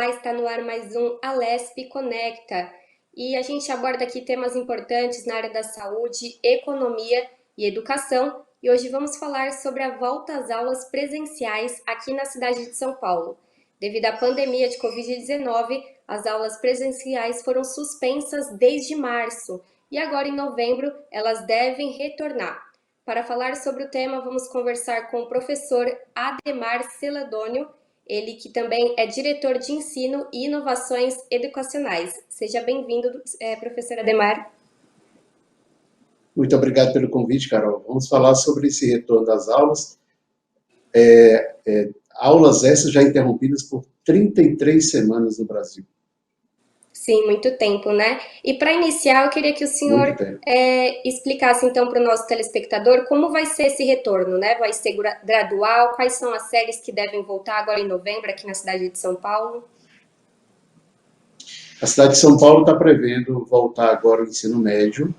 Olá, está no ar mais um Alesp Conecta e a gente aborda aqui temas importantes na área da saúde, economia e educação. E hoje vamos falar sobre a volta às aulas presenciais aqui na cidade de São Paulo. Devido à pandemia de Covid-19, as aulas presenciais foram suspensas desde março e agora em novembro elas devem retornar. Para falar sobre o tema, vamos conversar com o professor Ademar Celadônio, ele que também é diretor de ensino e inovações educacionais. Seja bem-vindo, professor Ademar. Muito obrigado pelo convite, Carol. Vamos falar sobre esse retorno das aulas. Aulas essas já interrompidas por 33 semanas no Brasil. Sim, muito tempo, né? E para iniciar, eu queria que o senhor explicasse então para o nosso telespectador como vai ser esse retorno, né? Vai ser gradual? Quais são as séries que devem voltar agora em novembro aqui na cidade de São Paulo? A cidade de São Paulo está prevendo voltar agora o ensino médio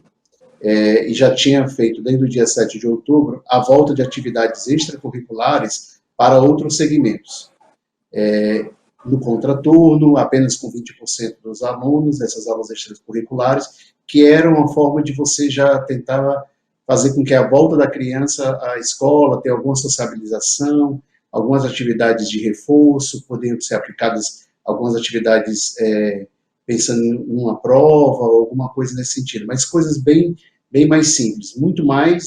e já tinha feito desde o dia 7 de outubro a volta de atividades extracurriculares para outros segmentos. No contraturno, apenas com 20% dos alunos, dessas aulas extracurriculares, que era uma forma de você já tentar fazer com que a volta da criança à escola tenha alguma sociabilização, algumas atividades de reforço, poderiam ser aplicadas algumas atividades pensando em uma prova ou alguma coisa nesse sentido, mas coisas bem mais simples, muito mais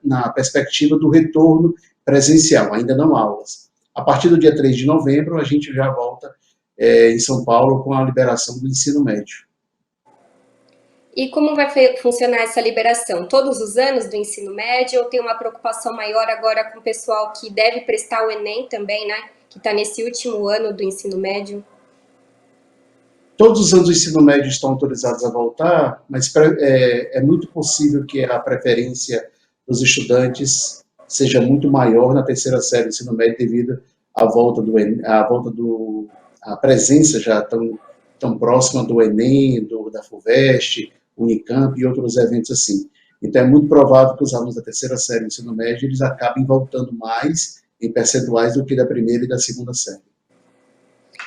na perspectiva do retorno presencial, ainda não aulas. A partir do dia 3 de novembro, a gente já volta em São Paulo com a liberação do ensino médio. E como vai funcionar essa liberação? Todos os anos do ensino médio ou tem uma preocupação maior agora com o pessoal que deve prestar o Enem também, né? Que está nesse último ano do ensino médio? Todos os anos do ensino médio estão autorizados a voltar, mas é muito possível que a preferência dos estudantes seja muito maior na terceira série do ensino médio devido à volta a presença já tão próxima do Enem, da FUVEST, Unicamp e outros eventos assim. Então é muito provável que os alunos da terceira série do ensino médio eles acabem voltando mais em percentuais do que da primeira e da segunda série.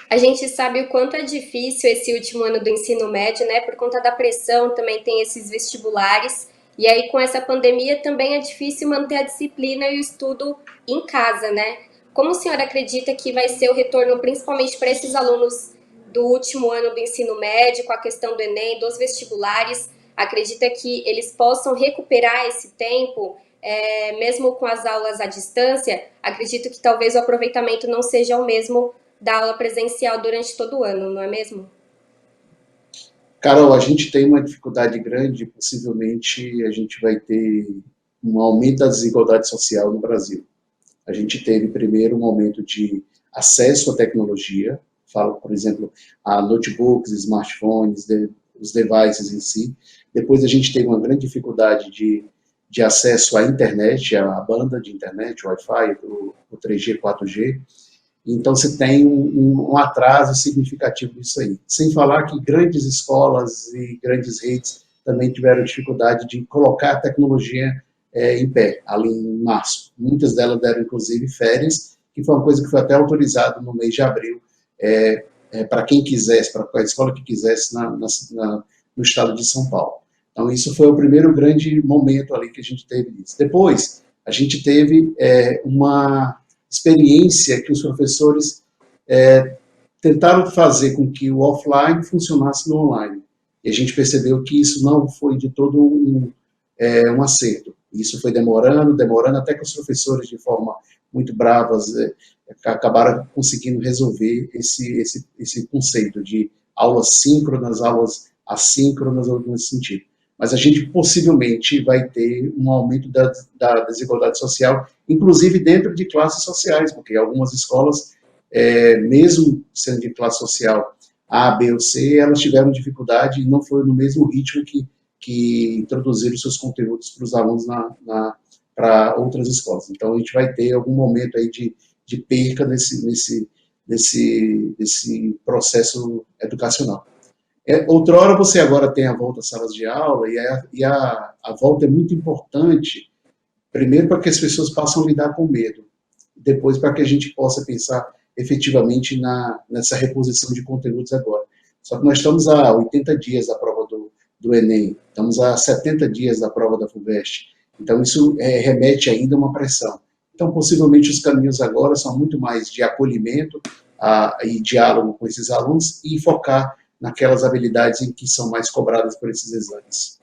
A gente sabe o quanto é difícil esse último ano do ensino médio, né? Por conta da pressão, também tem esses vestibulares. E aí, com essa pandemia, também é difícil manter a disciplina e o estudo em casa, né? Como o senhor acredita que vai ser o retorno, principalmente para esses alunos do último ano do ensino médio, com a questão do Enem, dos vestibulares? Acredita que eles possam recuperar esse tempo, mesmo com as aulas à distância? Acredito que talvez o aproveitamento não seja o mesmo da aula presencial durante todo o ano, não é mesmo? Carol, a gente tem uma dificuldade grande, possivelmente a gente vai ter um aumento da desigualdade social no Brasil. A gente teve primeiro um aumento de acesso à tecnologia, falo, por exemplo, a notebooks, smartphones, os devices em si. Depois a gente teve uma grande dificuldade de acesso à internet, à banda de internet, Wi-Fi, o 3G, 4G. Então, você tem um atraso significativo disso aí. Sem falar que grandes escolas e grandes redes também tiveram dificuldade de colocar a tecnologia em pé, ali em março. Muitas delas deram, inclusive, férias, que foi uma coisa que foi até autorizada no mês de abril, para quem quisesse, para a escola que quisesse no estado de São Paulo. Então, isso foi o primeiro grande momento ali que a gente teve isso. Depois, a gente teve uma experiência que os professores tentaram fazer com que o offline funcionasse no online. E a gente percebeu que isso não foi de todo um acerto. Isso foi demorando, até que os professores, de forma muito bravas, acabaram conseguindo resolver esse conceito de aulas síncronas, aulas assíncronas, nesse sentido. Mas a gente possivelmente vai ter um aumento da desigualdade social, inclusive dentro de classes sociais, porque algumas escolas, mesmo sendo de classe social A, B ou C, elas tiveram dificuldade e não foi no mesmo ritmo que introduziram seus conteúdos para os alunos para outras escolas. Então, a gente vai ter algum momento aí de perca nesse processo educacional. Outrora você agora tem a volta às salas de aula e a volta é muito importante, primeiro para que as pessoas possam lidar com medo, depois para que a gente possa pensar efetivamente nessa reposição de conteúdos agora. Só que nós estamos a 80 dias da prova do Enem, estamos a 70 dias da prova da FUVEST, então isso remete ainda a uma pressão. Então, possivelmente, os caminhos agora são muito mais de acolhimento e diálogo com esses alunos e focar naquelas habilidades em que são mais cobradas por esses exames.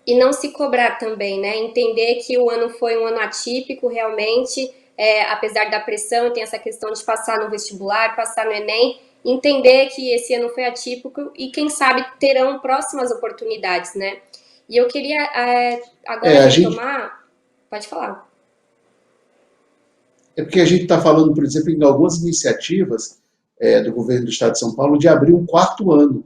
E não se cobrar também, né? Entender que o ano foi um ano atípico, realmente, apesar da pressão, tem essa questão de passar no vestibular, passar no Enem, entender que esse ano foi atípico e, quem sabe, terão próximas oportunidades, né? E eu queria agora retomar... Pode falar. É porque a gente está falando, por exemplo, em algumas iniciativas do governo do Estado de São Paulo de abrir um quarto ano,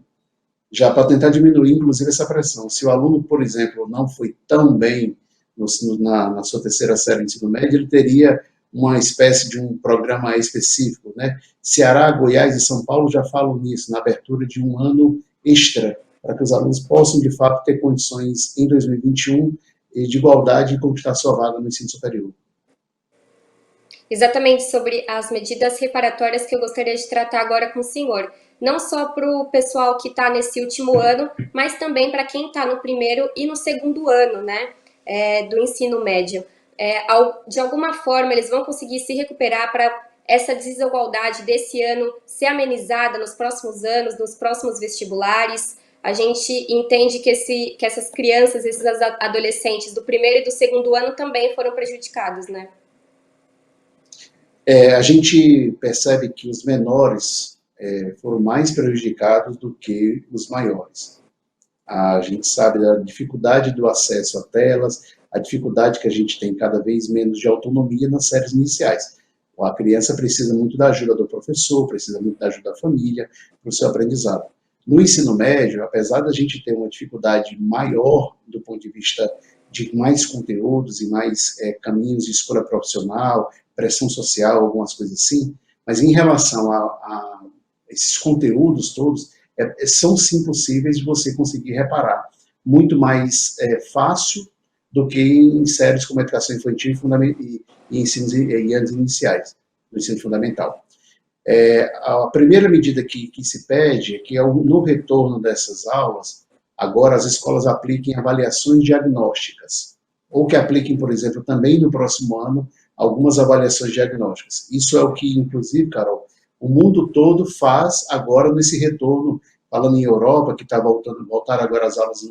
já para tentar diminuir, inclusive, essa pressão. Se o aluno, por exemplo, não foi tão bem na sua terceira série de ensino médio, ele teria uma espécie de um programa específico, né? Ceará, Goiás e São Paulo já falam nisso, na abertura de um ano extra, para que os alunos possam, de fato, ter condições em 2021 de igualdade e conquistar sua vaga no ensino superior. Exatamente sobre as medidas reparatórias que eu gostaria de tratar agora com o senhor. Não só para o pessoal que está nesse último ano, mas também para quem está no primeiro e no segundo ano, né, do ensino médio. De alguma forma, eles vão conseguir se recuperar para essa desigualdade desse ano ser amenizada nos próximos anos, nos próximos vestibulares. A gente entende que essas crianças, esses adolescentes do primeiro e do segundo ano também foram prejudicados, né? A gente percebe que os menores foram mais prejudicados do que os maiores. A gente sabe da dificuldade do acesso a telas, a dificuldade que a gente tem cada vez menos de autonomia nas séries iniciais. A criança precisa muito da ajuda do professor, precisa muito da ajuda da família para o seu aprendizado. No ensino médio, apesar da gente ter uma dificuldade maior do ponto de vista de mais conteúdos e mais caminhos de escolha profissional, pressão social, algumas coisas assim, mas em relação a esses conteúdos todos, são sim possíveis de você conseguir reparar. Muito mais fácil do que em séries como educação infantil e ensinos e anos iniciais, do ensino fundamental. A primeira medida que se pede é que no retorno dessas aulas, agora as escolas apliquem avaliações diagnósticas, ou que apliquem, por exemplo, também no próximo ano, algumas avaliações diagnósticas. Isso é o que, inclusive, Carol, o mundo todo faz agora nesse retorno, falando em Europa, que está voltar agora as aulas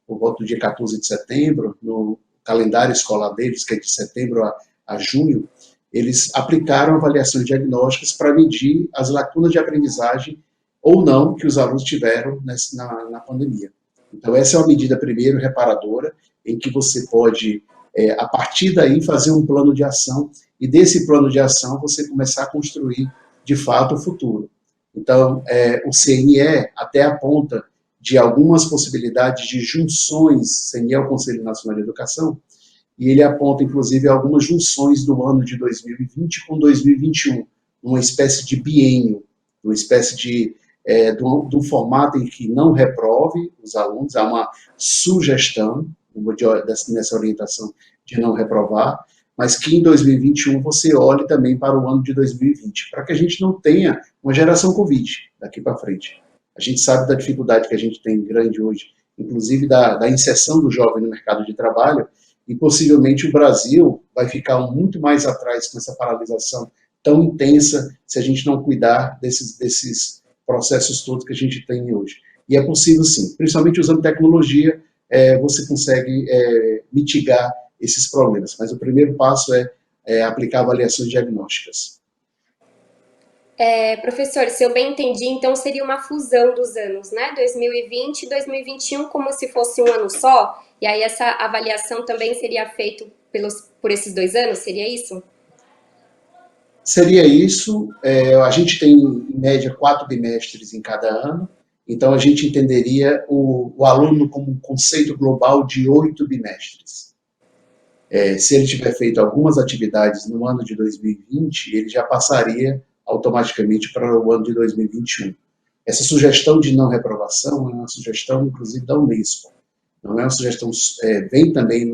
por volta do dia 14 de setembro, no calendário escolar deles, que é de setembro a junho, eles aplicaram avaliações diagnósticas para medir as lacunas de aprendizagem ou não que os alunos tiveram na pandemia. Então, essa é uma medida, primeiro, reparadora, em que você pode, a partir daí, fazer um plano de ação, e desse plano de ação você começar a construir, de fato, o futuro. Então, o CNE até aponta de algumas possibilidades de junções, CNE é o Conselho Nacional de Educação, e ele aponta, inclusive, algumas junções do ano de 2020 com 2021, uma espécie de biênio, uma espécie de um formato em que não reprove os alunos, há uma sugestão nessa orientação de não reprovar, mas que em 2021 você olhe também para o ano de 2020, para que a gente não tenha uma geração Covid daqui para frente. A gente sabe da dificuldade que a gente tem grande hoje, inclusive da inserção do jovem no mercado de trabalho, e possivelmente o Brasil vai ficar muito mais atrás com essa paralisação tão intensa se a gente não cuidar desses processos todos que a gente tem hoje. E é possível sim, principalmente usando tecnologia, você consegue mitigar esses problemas, mas o primeiro passo é aplicar avaliações diagnósticas. Professor, se eu bem entendi, então seria uma fusão dos anos, né? 2020 e 2021 como se fosse um ano só, e aí essa avaliação também seria feita por esses 2 anos, seria isso? Seria isso. A gente tem, em média, 4 bimestres em cada ano, então a gente entenderia o aluno como um conceito global de 8 bimestres. Se ele tiver feito algumas atividades no ano de 2020, ele já passaria automaticamente para o ano de 2021. Essa sugestão de não reprovação é uma sugestão, inclusive, da Unesco. Não é uma sugestão, vem também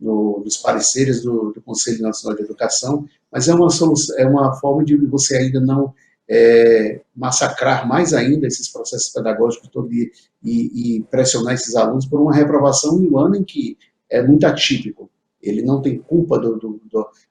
nos pareceres do Conselho Nacional de Educação, mas é uma solução, é uma forma de você ainda não massacrar mais ainda esses processos pedagógicos todos e pressionar esses alunos por uma reprovação em um ano em que é muito atípico. Ele não tem culpa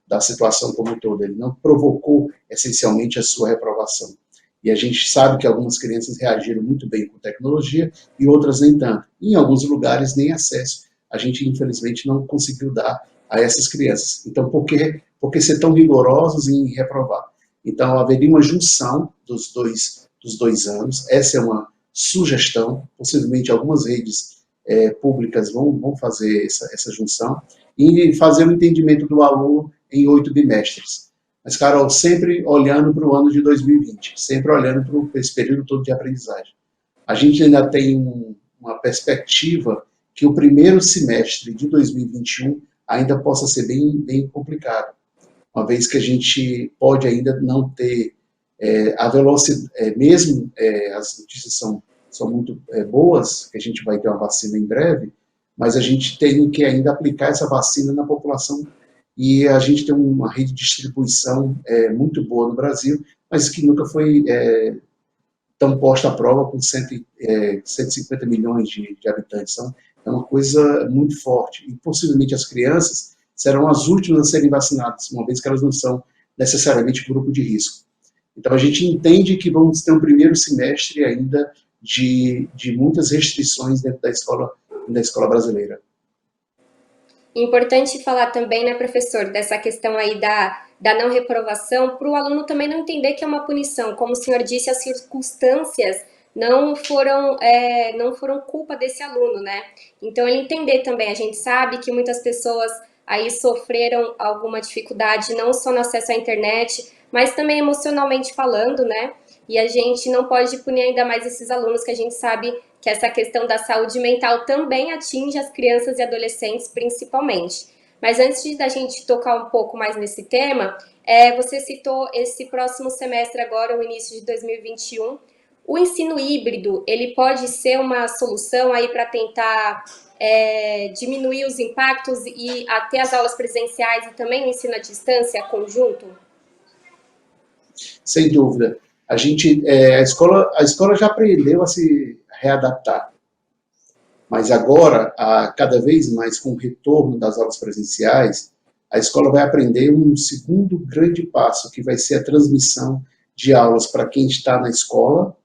da situação como um todo, ele não provocou essencialmente a sua reprovação. E a gente sabe que algumas crianças reagiram muito bem com tecnologia e outras nem tanto. Em alguns lugares, nem acesso a gente, infelizmente, não conseguiu dar a essas crianças. Então, por que ser tão rigorosos em reprovar? Então, haveria uma junção dos dois anos. Essa é uma sugestão. Possivelmente, algumas redes públicas vão fazer essa junção e fazer o entendimento do aluno em 8 bimestres. Mas, Carol, sempre olhando para o ano de 2020, sempre olhando para esse período todo de aprendizagem. A gente ainda tem uma perspectiva que o primeiro semestre de 2021 ainda possa ser bem complicado, uma vez que a gente pode ainda não ter a velocidade, mesmo as notícias são muito boas, que a gente vai ter uma vacina em breve, mas a gente tem que ainda aplicar essa vacina na população e a gente tem uma rede de distribuição muito boa no Brasil, mas que nunca foi tão posta à prova com 150 milhões de habitantes. Então, é uma coisa muito forte. E possivelmente as crianças serão as últimas a serem vacinadas, uma vez que elas não são necessariamente grupo de risco. Então, a gente entende que vamos ter um primeiro semestre ainda de muitas restrições dentro da escola brasileira. Importante falar também, né, professor, dessa questão aí da não reprovação, para o aluno também não entender que é uma punição. Como o senhor disse, as circunstâncias não foram culpa desse aluno, né? Então, ele entender também, a gente sabe que muitas pessoas aí sofreram alguma dificuldade, não só no acesso à internet, mas também emocionalmente falando, né? E a gente não pode punir ainda mais esses alunos, que a gente sabe que essa questão da saúde mental também atinge as crianças e adolescentes principalmente. Mas antes da gente tocar um pouco mais nesse tema, você citou esse próximo semestre agora, o início de 2021. O ensino híbrido, ele pode ser uma solução aí para tentar diminuir os impactos e até as aulas presenciais e também o ensino à distância conjunto? Sem dúvida. A escola já aprendeu a se readaptar, mas agora, cada vez mais com o retorno das aulas presenciais, a escola vai aprender um segundo grande passo, que vai ser a transmissão de aulas para quem está na escola,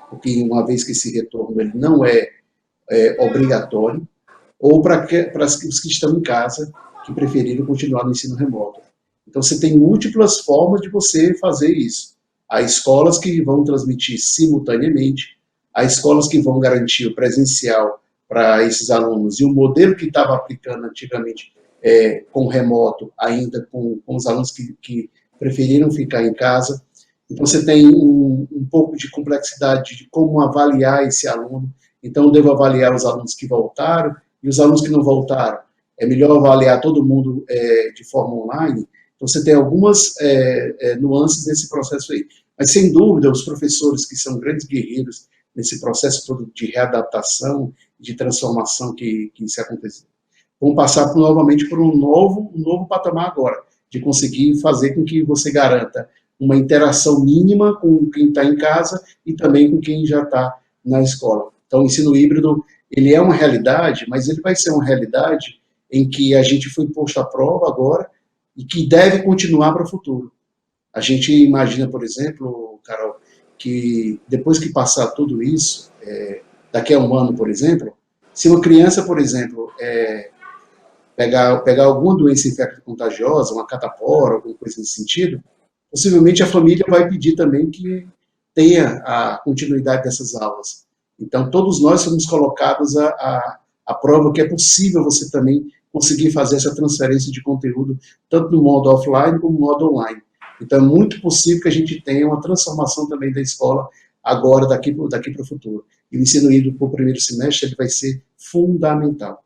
porque uma vez que esse retorno ele não é obrigatório, ou para os que estão em casa, que preferiram continuar no ensino remoto. Então, você tem múltiplas formas de você fazer isso. Há escolas que vão transmitir simultaneamente, há escolas que vão garantir o presencial para esses alunos, e o modelo que estava aplicando antigamente com remoto, ainda com os alunos que preferiram ficar em casa. Então, você tem um pouco de complexidade de como avaliar esse aluno. Então, eu devo avaliar os alunos que voltaram e os alunos que não voltaram. É melhor avaliar todo mundo de forma online. Então, você tem algumas nuances nesse processo aí. Mas, sem dúvida, os professores que são grandes guerreiros nesse processo todo de readaptação, de transformação que se aconteceu, vão passar novamente por um novo patamar agora, de conseguir fazer com que você garanta uma interação mínima com quem está em casa e também com quem já está na escola. Então, o ensino híbrido, ele é uma realidade, mas ele vai ser uma realidade em que a gente foi posto à prova agora e que deve continuar para o futuro. A gente imagina, por exemplo, Carol, que depois que passar tudo isso, daqui a um ano, por exemplo, se uma criança, por exemplo, pegar alguma doença infecto-contagiosa, uma catapora, alguma coisa nesse sentido, possivelmente a família vai pedir também que tenha a continuidade dessas aulas. Então, todos nós somos colocados à prova que é possível você também conseguir fazer essa transferência de conteúdo, tanto no modo offline como no modo online. Então, é muito possível que a gente tenha uma transformação também da escola agora, daqui para o futuro. E o ensino híbrido para o primeiro semestre ele vai ser fundamental.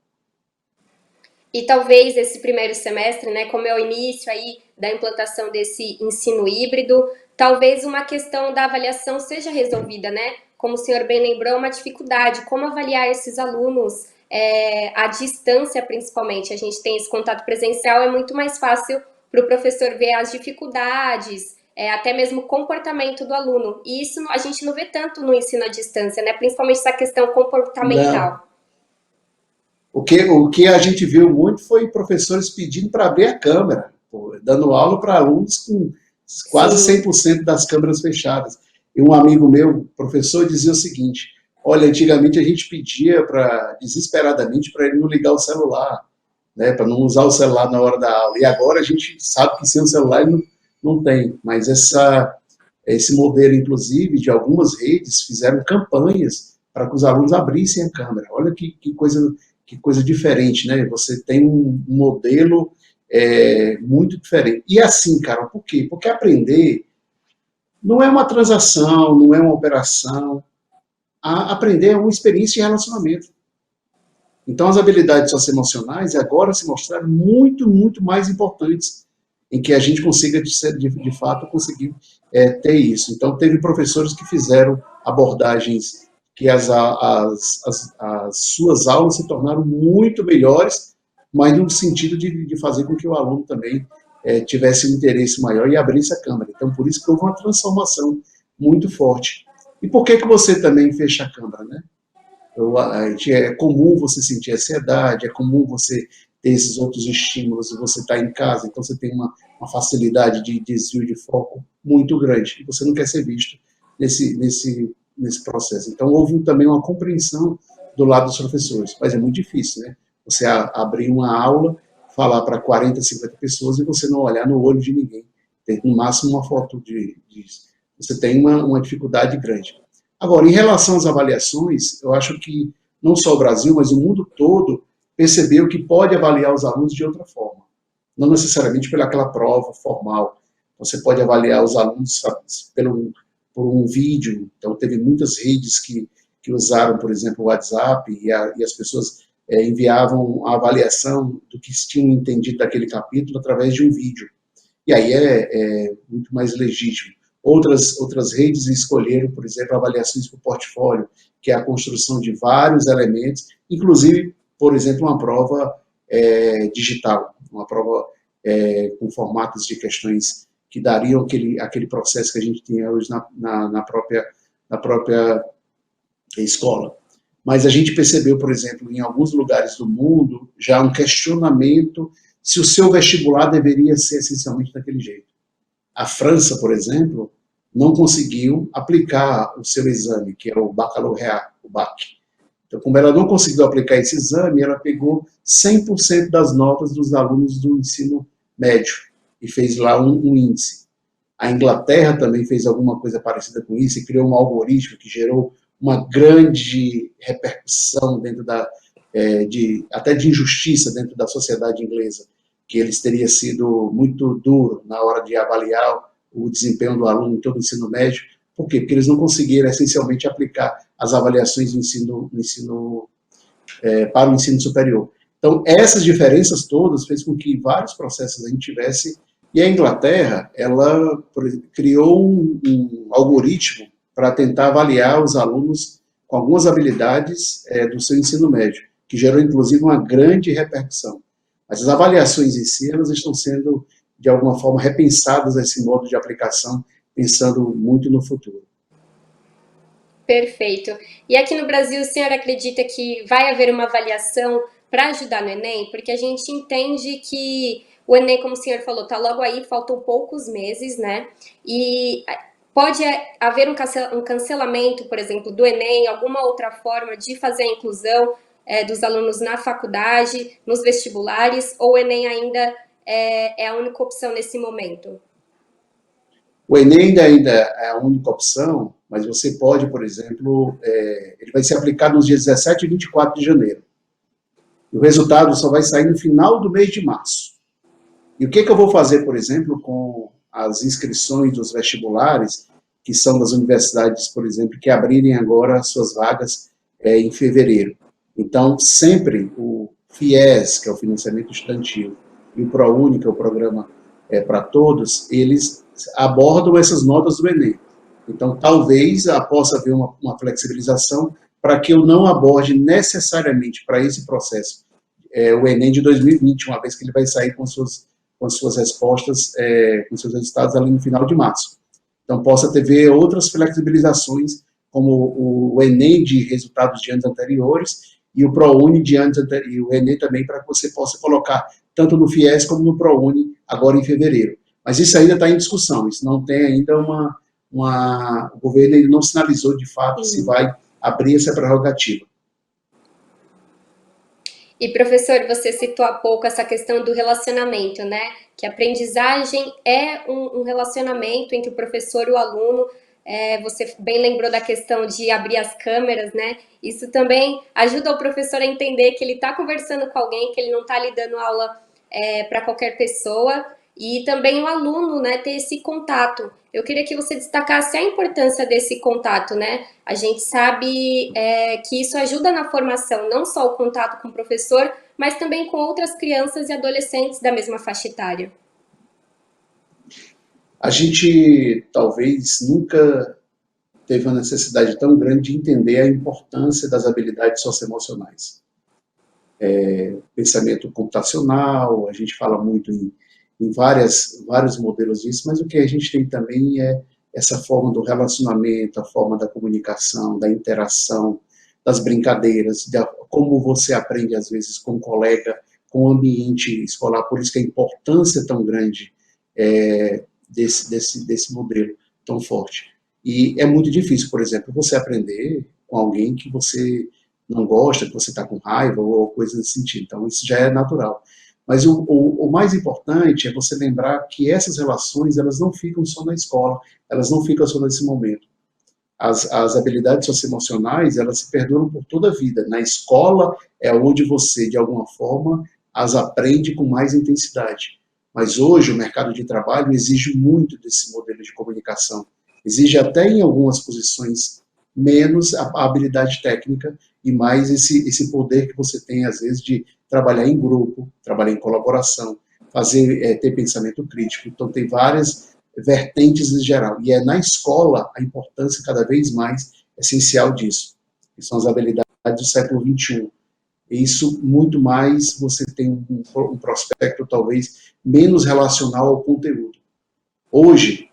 E talvez esse primeiro semestre, né, como é o início aí da implantação desse ensino híbrido, talvez uma questão da avaliação seja resolvida, né? Como o senhor bem lembrou, uma dificuldade, como avaliar esses alunos à distância, principalmente, a gente tem esse contato presencial, é muito mais fácil para o professor ver as dificuldades, até mesmo o comportamento do aluno. E isso a gente não vê tanto no ensino à distância, né? Principalmente essa questão Não. comportamental. O que a gente viu muito foi professores pedindo para abrir a câmera, pô, dando aula para alunos com quase Sim, 100% das câmeras fechadas. E um amigo meu, professor, dizia o seguinte: olha, antigamente a gente pedia desesperadamente para ele não ligar o celular, né, para não usar o celular na hora da aula. E agora a gente sabe que sem o celular ele não tem. Mas esse modelo, inclusive, de algumas redes fizeram campanhas para que os alunos abrissem a câmera. Olha que coisa diferente, né? Você tem um modelo muito diferente. E assim, cara, por quê? Porque aprender não é uma transação, não é uma operação. Aprender é uma experiência de relacionamento. Então, as habilidades socioemocionais agora se mostraram muito, muito mais importantes em que a gente consiga, de fato, conseguir ter isso. Então, teve professores que fizeram abordagens que as suas aulas se tornaram muito melhores, mas no sentido de fazer com que o aluno também tivesse um interesse maior e abrisse a câmera. Então, por isso que houve uma transformação muito forte. E por que você também fecha a câmera, né? É comum você sentir ansiedade, é comum você ter esses outros estímulos, você está em casa, então você tem uma facilidade de desvio de foco muito grande, e você não quer ser visto nesse processo. Então, houve também uma compreensão do lado dos professores, mas é muito difícil, né? Você abrir uma aula, falar para 40, 50 pessoas e você não olhar no olho de ninguém. Tem no máximo uma foto disso. Você tem uma dificuldade grande. Agora, em relação às avaliações, eu acho que não só o Brasil, mas o mundo todo percebeu que pode avaliar os alunos de outra forma. Não necessariamente pelaquela prova formal. Você pode avaliar os alunos por um vídeo. Então, teve muitas redes que usaram, por exemplo, o WhatsApp e as pessoas enviavam a avaliação do que tinham entendido daquele capítulo através de um vídeo. E aí é muito mais legítimo. Outras redes escolheram, por exemplo, avaliações por portfólio, que é a construção de vários elementos, inclusive, por exemplo, uma prova digital, uma prova com formatos de questões que dariam aquele processo que a gente tem hoje na própria escola. Mas a gente percebeu, por exemplo, em alguns lugares do mundo, já um questionamento se o seu vestibular deveria ser essencialmente daquele jeito. A França, por exemplo, não conseguiu aplicar o seu exame, que é o baccalaureat, o BAC. Então, como ela não conseguiu aplicar esse exame, ela pegou 100% das notas dos alunos do ensino médio e fez lá um índice. A Inglaterra também fez alguma coisa parecida com isso e criou um algoritmo que gerou uma grande repercussão dentro até de injustiça dentro da sociedade inglesa, que eles teriam sido muito duros na hora de avaliar o desempenho do aluno em todo o ensino médio. Por quê? Porque eles não conseguiram, essencialmente, aplicar as avaliações para o ensino superior. Então, essas diferenças todas fez com que vários processos a gente tivesse, e a Inglaterra, ela criou um algoritmo para tentar avaliar os alunos com algumas habilidades do seu ensino médio, que gerou, inclusive, uma grande repercussão. Mas as avaliações em si, elas estão sendo, de alguma forma, repensadas esse modo de aplicação, pensando muito no futuro. perfeito. E aqui no Brasil, o senhor acredita que vai haver uma avaliação para ajudar no Enem? Porque a gente entende que o Enem, como o senhor falou, está logo aí, faltam poucos meses, né? E pode haver um cancelamento, por exemplo, do Enem, alguma outra forma de fazer a inclusão dos alunos na faculdade, nos vestibulares, ou o Enem ainda é a única opção nesse momento? O Enem ainda é a única opção, mas você pode, por exemplo, ele vai ser aplicado nos dias 17 e 24 de janeiro. E o resultado só vai sair no final do mês de março. E o que eu vou fazer, por exemplo, com as inscrições dos vestibulares, que são das universidades, por exemplo, que abrirem agora as suas vagas em fevereiro. Então, sempre o FIES, que é o financiamento estudantil, e o ProUni, que é o programa para todos, eles abordam essas notas do Enem. Então, talvez possa haver uma flexibilização, para que eu não aborde necessariamente para esse processo o Enem de 2020, uma vez que ele vai sair com suas respostas, com seus resultados ali no final de março. Então, possa ter outras flexibilizações, como o Enem de resultados de anos anteriores e o ProUni de anos anteriores, e o Enem também, para que você possa colocar tanto no FIES como no ProUni, agora em fevereiro. Mas isso ainda está em discussão, isso não tem ainda o governo ele não sinalizou de fato se vai abrir essa prerrogativa. E, professor, você citou há pouco essa questão do relacionamento, né? Que a aprendizagem é um relacionamento entre o professor e o aluno. Você bem lembrou da questão de abrir as câmeras, né? Isso também ajuda o professor a entender que ele está conversando com alguém, que ele não está lhe dando aula para qualquer pessoa. E também o aluno, né, ter esse contato. Eu queria que você destacasse a importância desse contato, né? A gente sabe que isso ajuda na formação, não só o contato com o professor, mas também com outras crianças e adolescentes da mesma faixa etária. A gente talvez nunca teve uma necessidade tão grande de entender a importância das habilidades socioemocionais. Pensamento computacional, a gente fala muito em vários modelos disso, mas o que a gente tem também é essa forma do relacionamento, a forma da comunicação, da interação, das brincadeiras, de como você aprende, às vezes, com um colega, com o ambiente escolar. Por isso que a importância tão grande desse modelo tão forte. E é muito difícil, por exemplo, você aprender com alguém que você não gosta, que você está com raiva ou coisa desse sentido. Então, isso já é natural. Mas o mais importante é você lembrar que essas relações, elas não ficam só na escola, elas não ficam só nesse momento. As habilidades socioemocionais, elas se perduram por toda a vida. Na escola é onde você, de alguma forma, as aprende com mais intensidade. Mas hoje o mercado de trabalho exige muito desse modelo de comunicação. Exige até em algumas posições menos a habilidade técnica e mais esse poder que você tem, às vezes, de trabalhar em grupo, trabalhar em colaboração, ter pensamento crítico. Então, tem várias vertentes em geral. E é na escola a importância cada vez mais essencial disso, que são as habilidades do século XXI. E isso, muito mais, você tem um prospecto, talvez, menos relacional ao conteúdo. Hoje,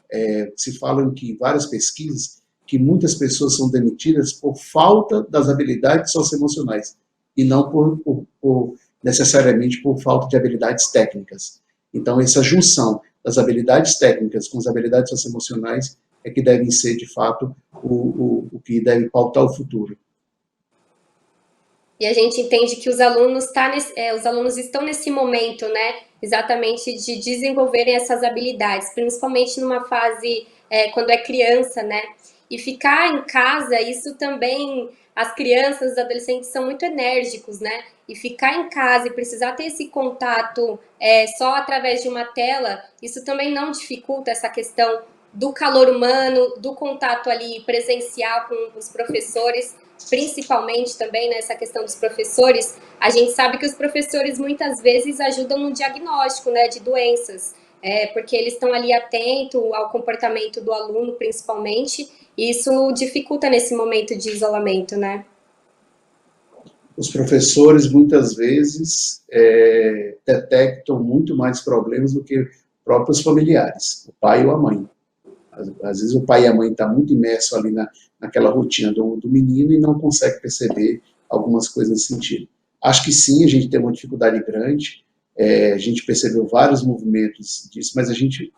se falam que em várias pesquisas, que muitas pessoas são demitidas por falta das habilidades socioemocionais, e não necessariamente por falta de habilidades técnicas. Então, essa junção das habilidades técnicas com as habilidades socioemocionais é que devem ser, de fato, o que deve pautar o futuro. E a gente entende que os alunos estão nesse momento, né, exatamente de desenvolverem essas habilidades, principalmente numa fase quando é criança, né? E ficar em casa, isso também, as crianças, os adolescentes são muito enérgicos, né? E ficar em casa e precisar ter esse contato só através de uma tela, isso também não dificulta essa questão do calor humano, do contato ali presencial com os professores, principalmente também nessa questão dos professores. A gente sabe que os professores muitas vezes ajudam no diagnóstico, né, de doenças, porque eles estão ali atentos ao comportamento do aluno, principalmente, e isso dificulta nesse momento de isolamento, né? Os professores, muitas vezes, detectam muito mais problemas do que próprios familiares, o pai ou a mãe. Às vezes o pai e a mãe estão muito imersos ali naquela rotina do menino e não consegue perceber algumas coisas nesse sentido. Acho que sim, a gente tem uma dificuldade grande, a gente percebeu vários movimentos disso, mas a gente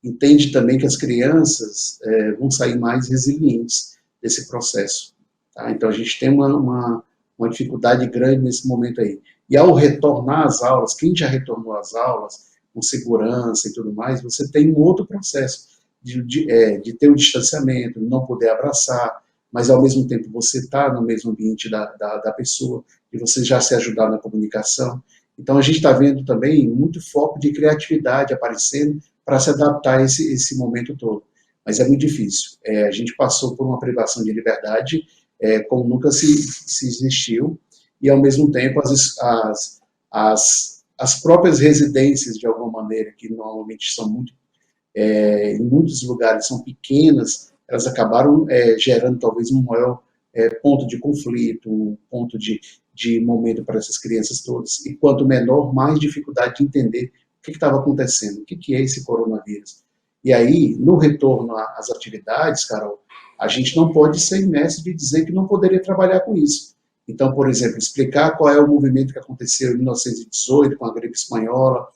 entende também que as crianças vão sair mais resilientes desse processo. Tá? Então a gente tem uma dificuldade grande nesse momento aí. E ao retornar às aulas, quem já retornou às aulas, com segurança e tudo mais, você tem um outro processo de ter o distanciamento, não poder abraçar, mas ao mesmo tempo você está no mesmo ambiente da pessoa, e você já se ajudar na comunicação. Então a gente está vendo também muito foco de criatividade aparecendo para se adaptar a esse momento todo. Mas é muito difícil. A gente passou por uma privação de liberdade como nunca se existiu, e ao mesmo tempo as próprias residências, de alguma maneira, que normalmente são em muitos lugares são pequenas, elas acabaram gerando talvez um maior ponto de conflito, um ponto de momento para essas crianças todas. E quanto menor, mais dificuldade de entender o que estava acontecendo, o que é esse coronavírus. E aí, no retorno às atividades, Carol, a gente não pode ser imerso de dizer que não poderia trabalhar com isso. Então, por exemplo, explicar qual é o movimento que aconteceu em 1918 com a gripe espanhola,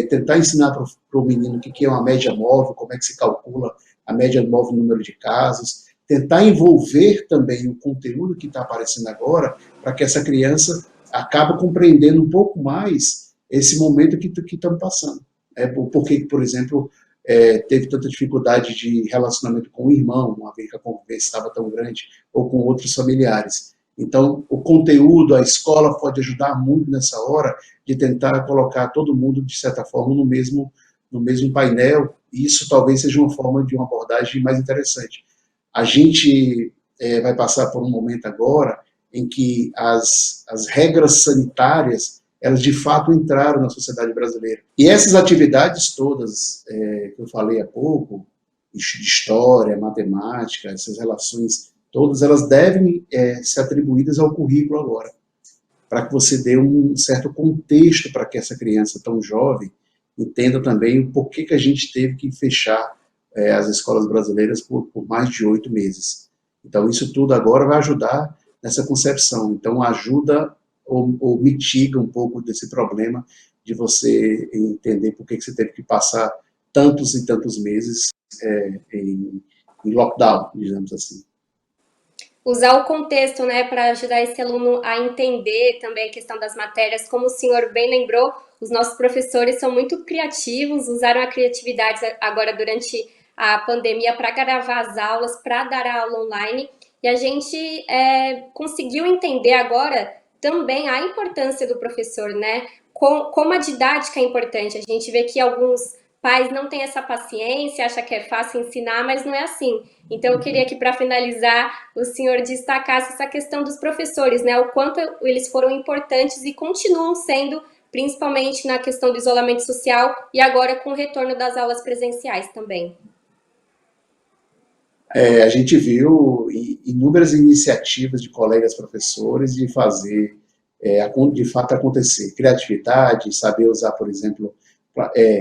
tentar ensinar para o menino o que é uma média móvel, como é que se calcula a média móvel no número de casos, tentar envolver também o conteúdo que está aparecendo agora, para que essa criança acabe compreendendo um pouco mais esse momento que estamos passando. Porque, por exemplo, teve tanta dificuldade de relacionamento com o irmão, uma vez que a convivência estava tão grande, ou com outros familiares. Então, o conteúdo, a escola pode ajudar muito nessa hora de tentar colocar todo mundo, de certa forma, no mesmo painel, e isso talvez seja uma forma de uma abordagem mais interessante. A gente vai passar por um momento agora em que as regras sanitárias, elas de fato entraram na sociedade brasileira. E essas atividades todas que eu falei há pouco, de história, matemática, essas relações todas, elas devem ser atribuídas ao currículo agora, para que você dê um certo contexto para que essa criança tão jovem entenda também o porquê que a gente teve que fechar as escolas brasileiras por mais de 8 meses. Então, isso tudo agora vai ajudar nessa concepção. Então, ajuda ou mitiga um pouco desse problema de você entender por que você teve que passar tantos e tantos meses em lockdown, digamos assim. Usar o contexto, né, para ajudar esse aluno a entender também a questão das matérias. Como o senhor bem lembrou, os nossos professores são muito criativos, usaram a criatividade agora durante a pandemia para gravar as aulas, para dar a aula online, e a gente conseguiu entender agora também a importância do professor, né? Como a didática é importante. A gente vê que alguns pais não têm essa paciência, acham que é fácil ensinar, mas não é assim. Então, eu queria que, para finalizar, o senhor destacasse essa questão dos professores, né? O quanto eles foram importantes e continuam sendo, principalmente na questão do isolamento social e agora com o retorno das aulas presenciais também. A gente viu inúmeras iniciativas de colegas professores de fazer, de fato, acontecer. Criatividade, saber usar, por exemplo,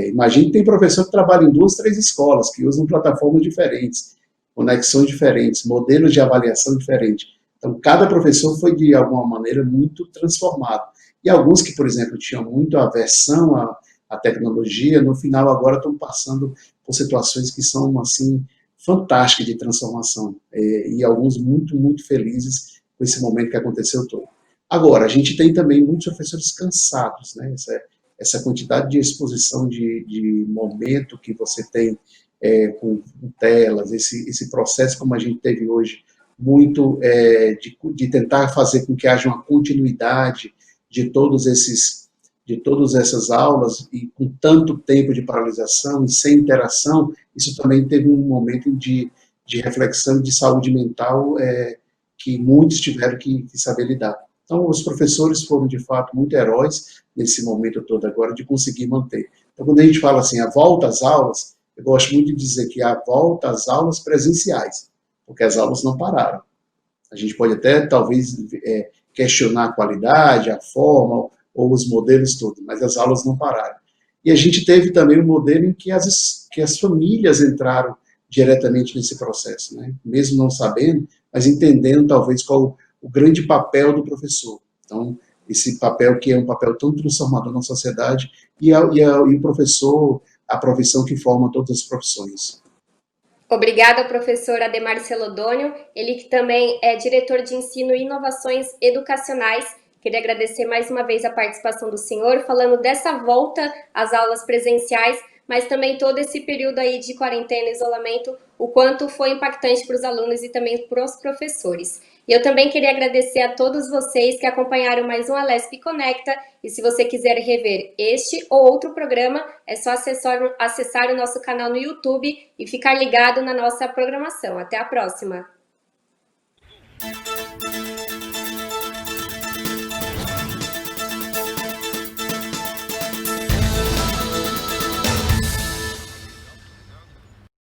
imagine que tem professor que trabalha em 2, 3 escolas, que usam plataformas diferentes, conexões diferentes, modelos de avaliação diferentes. Então, cada professor foi, de alguma maneira, muito transformado. E alguns que, por exemplo, tinham muito aversão à tecnologia, no final agora estão passando por situações que são, assim, fantástica de transformação, e alguns muito, muito felizes com esse momento que aconteceu todo. Agora, a gente tem também muitos professores cansados, né? Essa quantidade de exposição de momento que você tem com telas, esse processo como a gente teve hoje, muito de tentar fazer com que haja uma continuidade de todas essas aulas, e com tanto tempo de paralisação e sem interação, isso também teve um momento de reflexão de saúde mental que muitos tiveram que saber lidar. Então, os professores foram, de fato, muito heróis nesse momento todo agora de conseguir manter. Então, quando a gente fala assim, a volta às aulas, eu gosto muito de dizer que a volta às aulas presenciais, porque as aulas não pararam. A gente pode até, talvez, questionar a qualidade, a forma, ou os modelos todos, mas as aulas não pararam. E a gente teve também um modelo em que as famílias entraram diretamente nesse processo, né? Mesmo não sabendo, mas entendendo talvez qual o grande papel do professor. Então, esse papel que é um papel tão transformador na sociedade, e o professor, a profissão que forma todas as profissões. Obrigada ao professor Ademar Celodônio, ele que também é diretor de ensino e inovações educacionais. Queria agradecer mais uma vez a participação do senhor, falando dessa volta às aulas presenciais, mas também todo esse período aí de quarentena, isolamento, o quanto foi impactante para os alunos e também para os professores. E eu também queria agradecer a todos vocês que acompanharam mais um Alesp Conecta, e se você quiser rever este ou outro programa, é só acessar o nosso canal no YouTube e ficar ligado na nossa programação. Até a próxima!